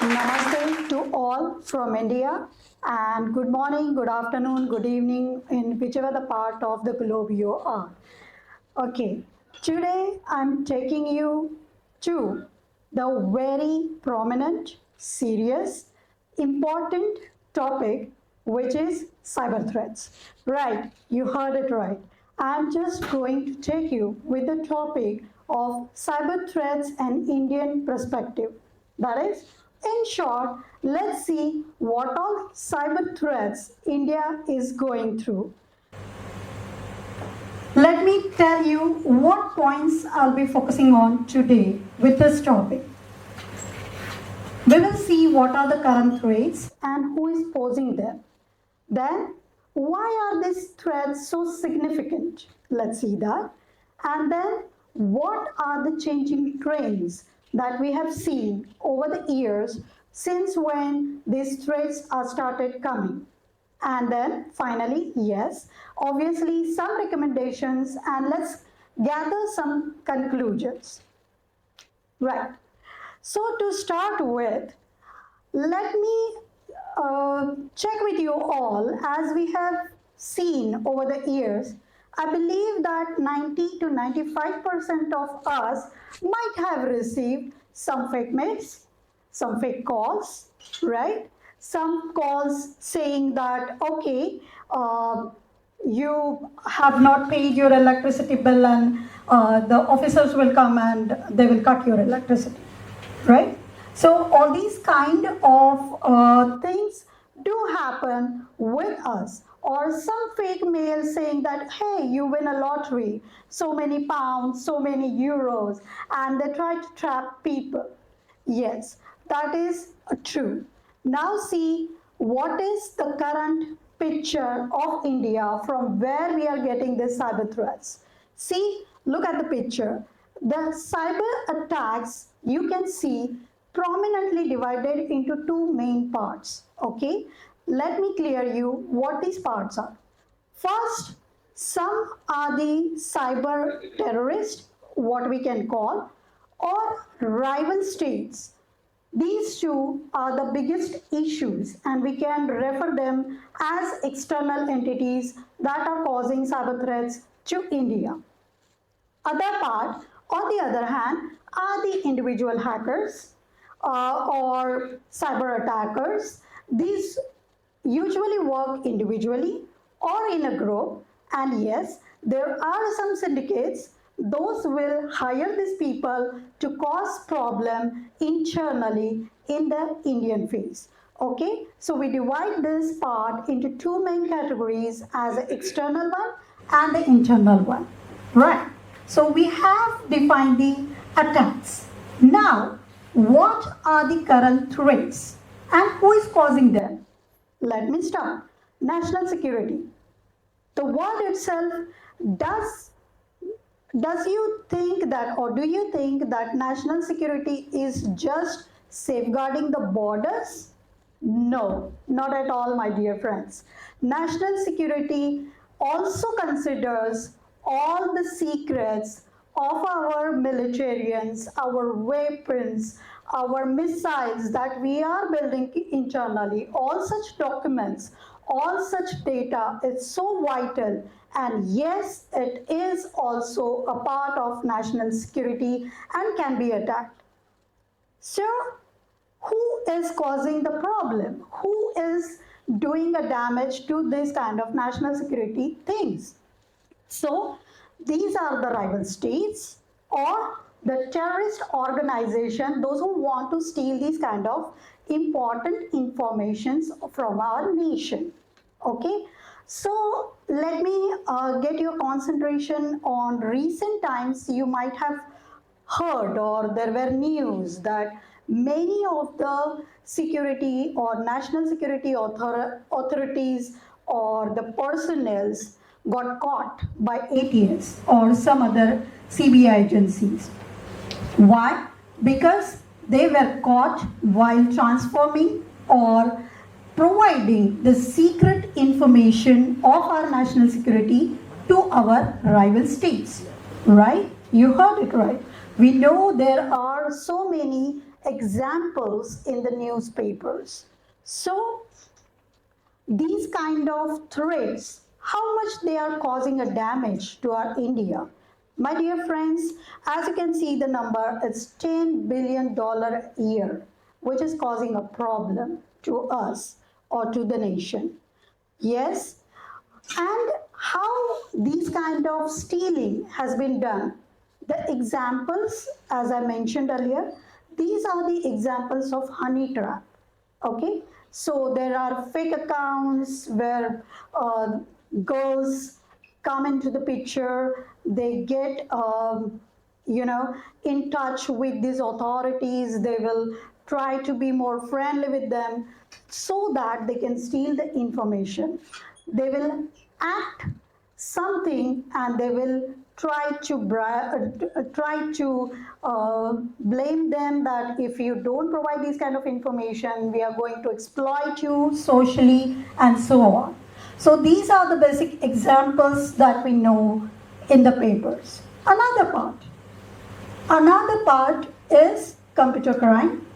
Namaste to all from India, and good morning, good afternoon, good evening in whichever the part of the globe you are. Okay, today I'm taking you to the very prominent, serious, important topic, which is cyber threats. Right, you heard it right. I'm just going to take you with the topic of cyber threats and Indian perspective. That is, in short, let's see what all cyber threats India is going through. Let me tell you what points I'll be focusing on today with this topic. We will see what are the current threats and who is posing them. Then, why are these threats so significant? Let's see that. And then, what are the changing trends that we have seen over the years since when these threats are started coming? And then finally, yes, obviously some recommendations, and let's gather some conclusions. Right. So to start with, let me check with you all. As we have seen over the years, I believe that 90 to 95% of us might have received some fake mails, some fake calls, right? Some calls saying that, okay, you have not paid your electricity bill and the officers will come and they will cut your electricity, right? So all these kind of things do happen with us, or some fake mail saying that, hey, you win a lottery, so many pounds, so many euros, and they try to trap people. Yes, that is true. Now see what is the current picture of India from where we are getting these cyber threats. See, look at the picture. The cyber attacks you can see prominently divided into two main parts. Okay, let me clear you what these parts are. First, some are the cyber terrorists, what we can call, or rival states. These two are the biggest issues, and we can refer them as external entities that are causing cyber threats to India. Other part, on the other hand, are the individual hackers or cyber attackers. These usually work individually or in a group, and yes, there are some syndicates. Those will hire these people to cause problem internally in the Indian phase. Okay, so we divide this part into two main categories, as the external one and the internal one. Right. So we have defined the attacks. Now, what are the current threats and who is causing them? Let me start. National security. The word itself does you think that, or do you think that national security is just safeguarding the borders? No, not at all, my dear friends. National security also considers all the secrets of our militarians, our weapons, our missiles that we are building internally. All such documents, all such data is so vital, and yes, it is also a part of national security and can be attacked. So, who is causing the problem? Who is doing a damage to this kind of national security things? So, these are the rival states or the terrorist organization, those who want to steal these kind of important informations from our nation. Okay, so let me get your concentration on recent times. You might have heard, or there were news that many of the security or national security authorities or the personnels got caught by ATS or some other CBI agencies. Why? Because they were caught while transforming or providing the secret information of our national security to our rival states. Right? You heard it right. We know there are so many examples in the newspapers. So these kind of threats, how much they are causing a damage to our India. My dear friends, as you can see the number, it's $10 billion a year, which is causing a problem to us or to the nation. Yes, and how these kind of stealing has been done. The examples, as I mentioned earlier, these are the examples of honey trap. Okay, so there are fake accounts where girls come into the picture, they get in touch with these authorities, they will try to be more friendly with them so that they can steal the information. They will act something and they will try to blame them that if you don't provide this kind of information, we are going to exploit you socially and so on. So these are the basic examples that we know in the papers. Another part is computer crime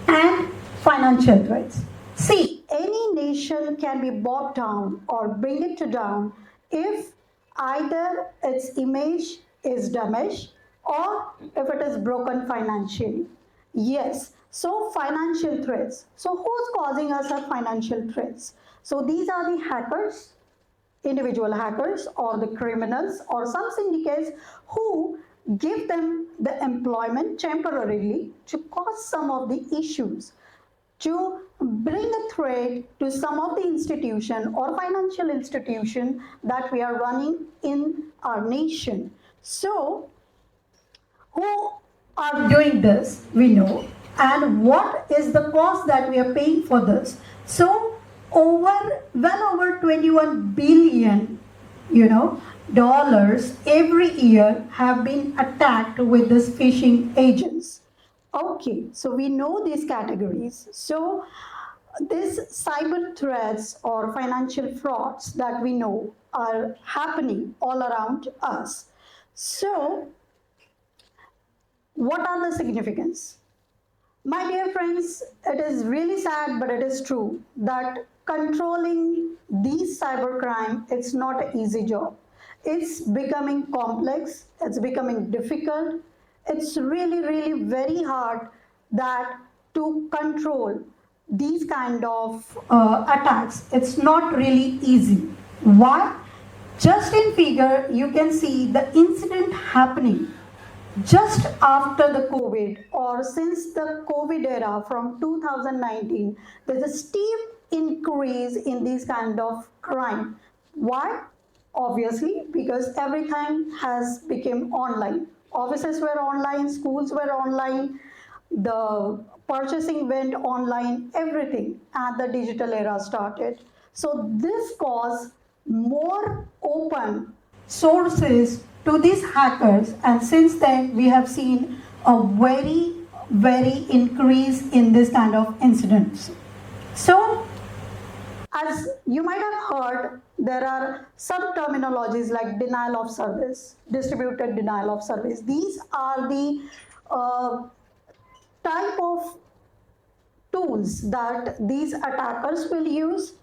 and financial threats. See, any nation can be brought down or bring it to down if either its image is damaged or if it is broken financially. Yes, so financial threats. So who's causing us our financial threats? So these are the hackers, individual hackers or the criminals or some syndicates who give them the employment temporarily to cause some of the issues, to bring a threat to some of the institution or financial institution that we are running in our nation. So who are doing this, we know, and what is the cost that we are paying for this. So well over 21 billion dollars every year have been attacked with these phishing agents. Okay, so we know these categories. So these cyber threats or financial frauds that we know are happening all around us. So what are the significance? My dear friends, it is really sad, but it is true that controlling these cybercrime, it's not an easy job. It's becoming complex, it's becoming difficult. It's really, really very hard that to control these kind of attacks. It's not really easy. Why? Just in figure, you can see the incident happening just after the COVID or since the COVID era from 2019, there's a steep increase in these kind of crime. Why? Obviously, because everything has become online. Offices were online, schools were online, the purchasing went online, everything, and the digital era started. So this caused more open sources to these hackers, and since then we have seen a very increase in this kind of incidents. So as you might have heard, there are some terminologies like denial of service, distributed denial of service. These are the type of tools that these attackers will use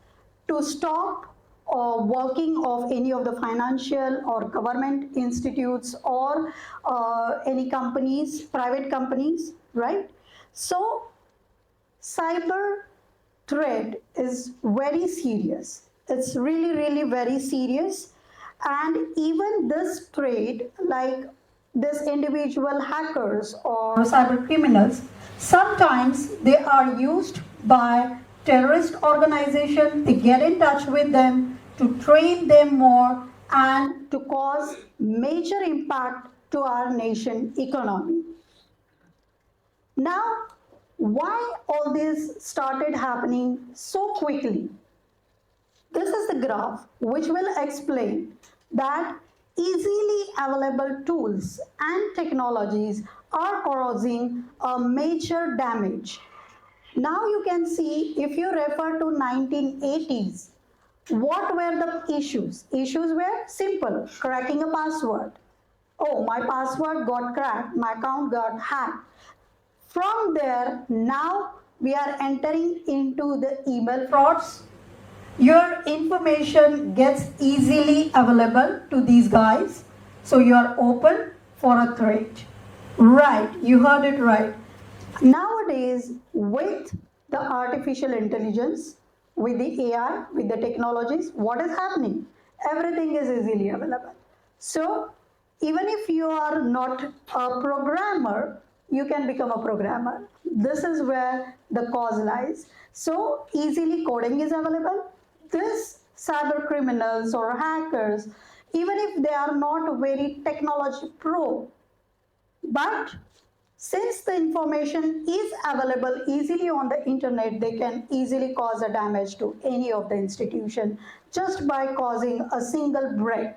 to stop working of any of the financial or government institutes or any companies, private companies, right? So cyber threat is very serious. It's really very serious, and even this threat, like this individual hackers or cyber criminals, sometimes they are used by terrorist organizations. They get in touch with them to train them more and to cause major impact to our nation economy. Now, why all this started happening so quickly? This is the graph which will explain that easily available tools and technologies are causing a major damage. Now you can see, if you refer to 1980s, what were the issues? Issues were simple: cracking a password. Oh, my password got cracked, my account got hacked. From there, now we are entering into the email frauds. Your information gets easily available to these guys, so you are open for a threat. Right, you heard it right. Nowadays, with the artificial intelligence, with the AI, with the technologies, what is happening? Everything is easily available. So, even if you are not a programmer, you can become a programmer. This is where the cause lies. So, easily coding is available. This cyber criminals or hackers, even if they are not very technology pro, but since the information is available easily on the internet, they can easily cause a damage to any of the institution just by causing a single break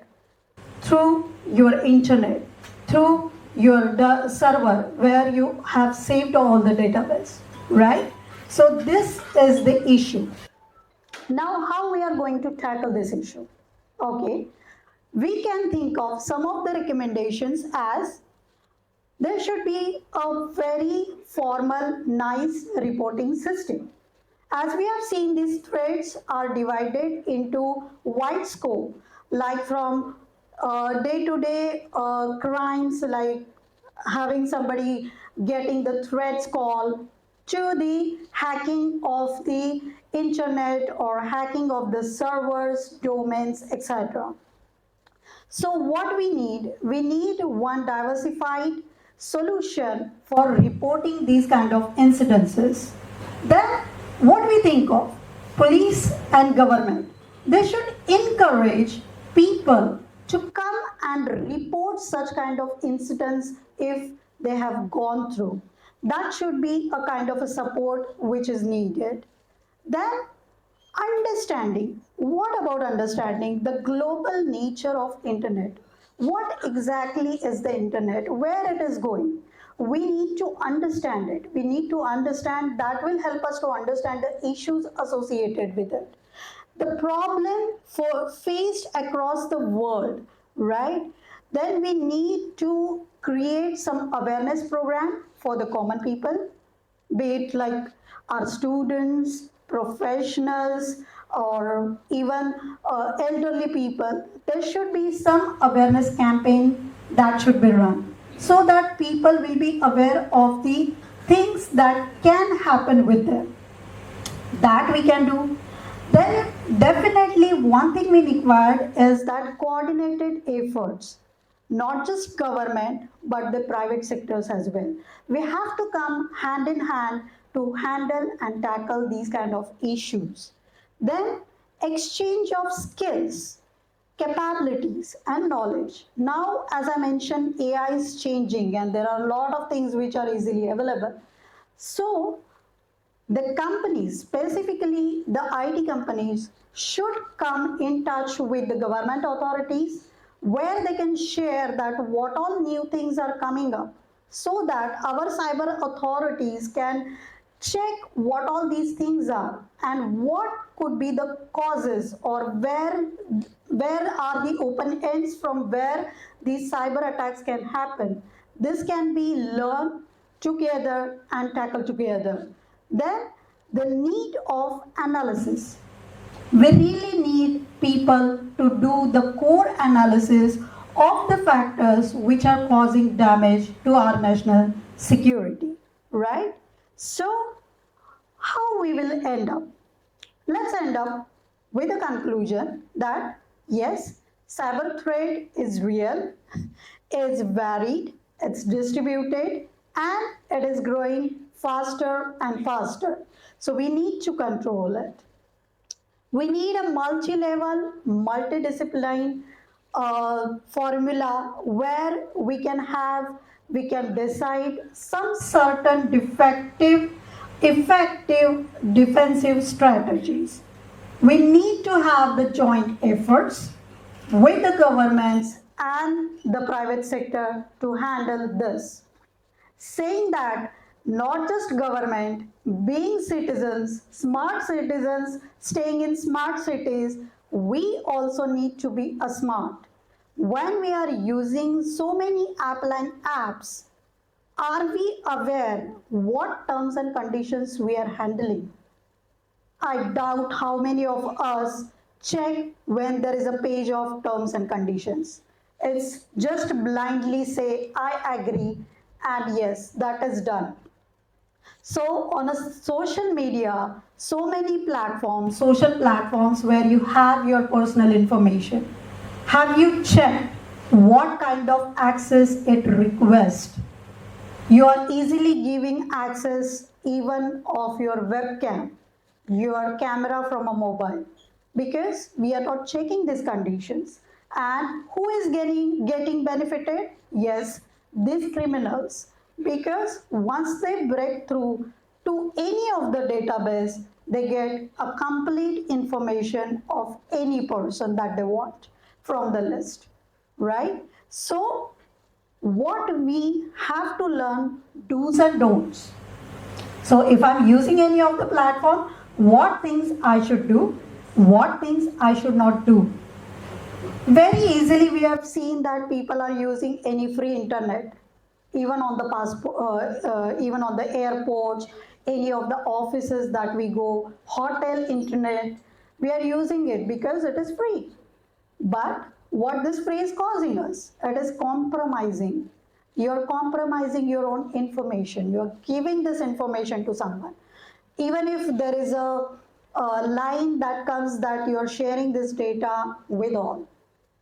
through your internet, through your server where you have saved all the database, right? So this is the issue. Now, how we are going to tackle this issue? Okay, we can think of some of the recommendations as there should be a very formal, nice reporting system. As we have seen, these threats are divided into wide scope, like from day-to-day crimes, like having somebody getting the threats call, to the hacking of the internet or hacking of the servers, domains, etc. So what we need one diversified solution for reporting these kind of incidences. Then what we think of? Police and government. They should encourage people to come and report such kind of incidents if they have gone through. That should be a kind of a support which is needed. Then understanding. What about understanding the global nature of internet? What exactly is the internet? Where it is going? We need to understand it. We need to understand, that will help us to understand the issues associated with it. The problem faced across the world, right? Then we need to create some awareness program for the common people, be it like our students, professionals, or even elderly people. There should be some awareness campaign that should be run so that people will be aware of the things that can happen with them. That we can do. Then definitely one thing we require is that coordinated efforts, not just government but the private sectors as well. We have to come hand in hand to handle and tackle these kind of issues. Then exchange of skills, capabilities and knowledge. Now, as I mentioned, AI is changing and there are a lot of things which are easily available. So the companies, specifically the IT companies, should come in touch with the government authorities where they can share that what all new things are coming up, so that our cyber authorities can check what all these things are and what could be the causes, or where are the open ends from where these cyber attacks can happen. This can be learned together and tackled together. Then the need of analysis. We really need people to do the core analysis of the factors which are causing damage to our national security, right? So, how we will end up? Let's end up with a conclusion that yes, cyber threat is real, is varied, it's distributed, and it is growing faster and faster. So we need to control it. We need a multi-level, multidiscipline formula where we can decide some certain effective defensive strategies. We need to have the joint efforts with the governments and the private sector to handle this. Saying that not just government, being citizens, smart citizens, staying in smart cities, we also need to be a smart. When we are using so many Apple and apps, Are we aware what terms and conditions we are handling? I doubt how many of us check when there is a page of terms and conditions. It's just blindly say, I agree, and yes, that is done. So on a social media, so many platforms, social platforms where you have your personal information, have you checked what kind of access it requests? You are easily giving access even of your webcam, your camera from a mobile, because we are not checking these conditions. And who is getting benefited? Yes, these criminals, because once they break through to any of the database, they get a complete information of any person that they want from the list, right? So what we have to learn, do's and don'ts. So if I'm using any of the platform, what things I should do, what things I should not do. Very easily we have seen that people are using any free internet, even on the even on the airports, any of the offices that we go, hotel internet, we are using it because it is free. But what this free is causing us, it is compromising. You're compromising your own information. You're giving this information to someone. Even if there is a line that comes that you're sharing this data with all,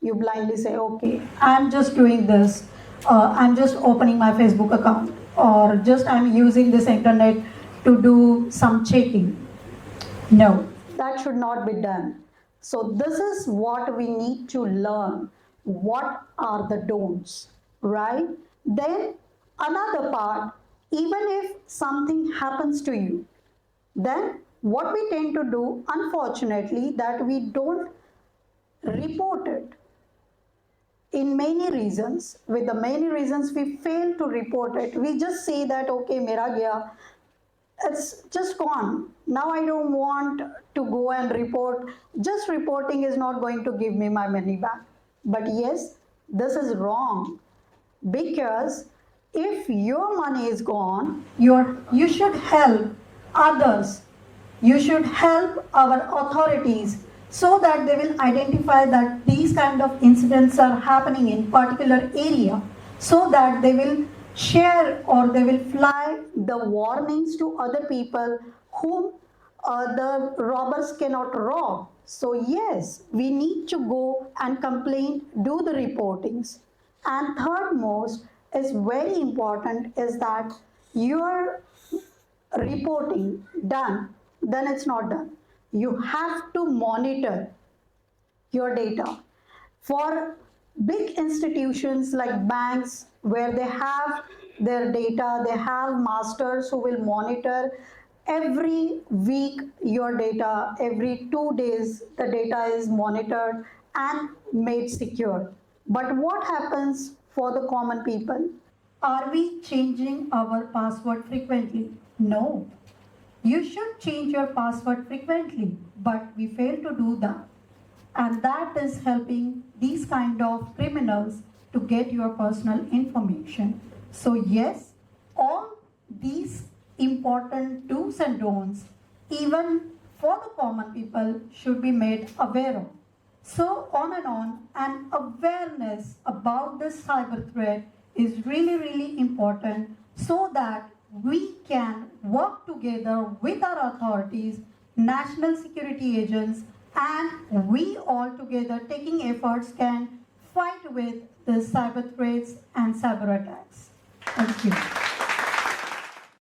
you blindly say, okay, I'm just doing this. I'm just opening my Facebook account, or just I'm using this internet to do some checking. No, that should not be done. So this is what we need to learn. What are the don'ts, right? Then another part, even if something happens to you, then what we tend to do, unfortunately, that we don't report it. In many reasons, with the many reasons we fail to report it. We just say that, okay, mera gaya, it's just gone. Now I don't want to go and report. Just reporting is not going to give me my money back. But yes, this is wrong, because if your money is gone, you should help others. You should help our authorities so that they will identify that these kind of incidents are happening in particular area, so that they will share or they will fly the warnings to other people whom the robbers cannot rob. So yes, we need to go and complain, do the reportings. And third most is very important is that your reporting done, then it's not done. You have to monitor your data. For big institutions like banks, where they have their data, they have masters who will monitor every week your data, every 2 days the data is monitored and made secure. But what happens for the common people? Are we changing our password frequently? No. You should change your password frequently, but we fail to do that. And that is helping these kind of criminals to get your personal information. So yes, all these important do's and don'ts, even for the common people, should be made aware of. So on, and awareness about this cyber threat is really, really important, so that we can work together with our authorities, national security agents, and we all together taking efforts can fight with the cyber threats and cyber attacks. Thank you.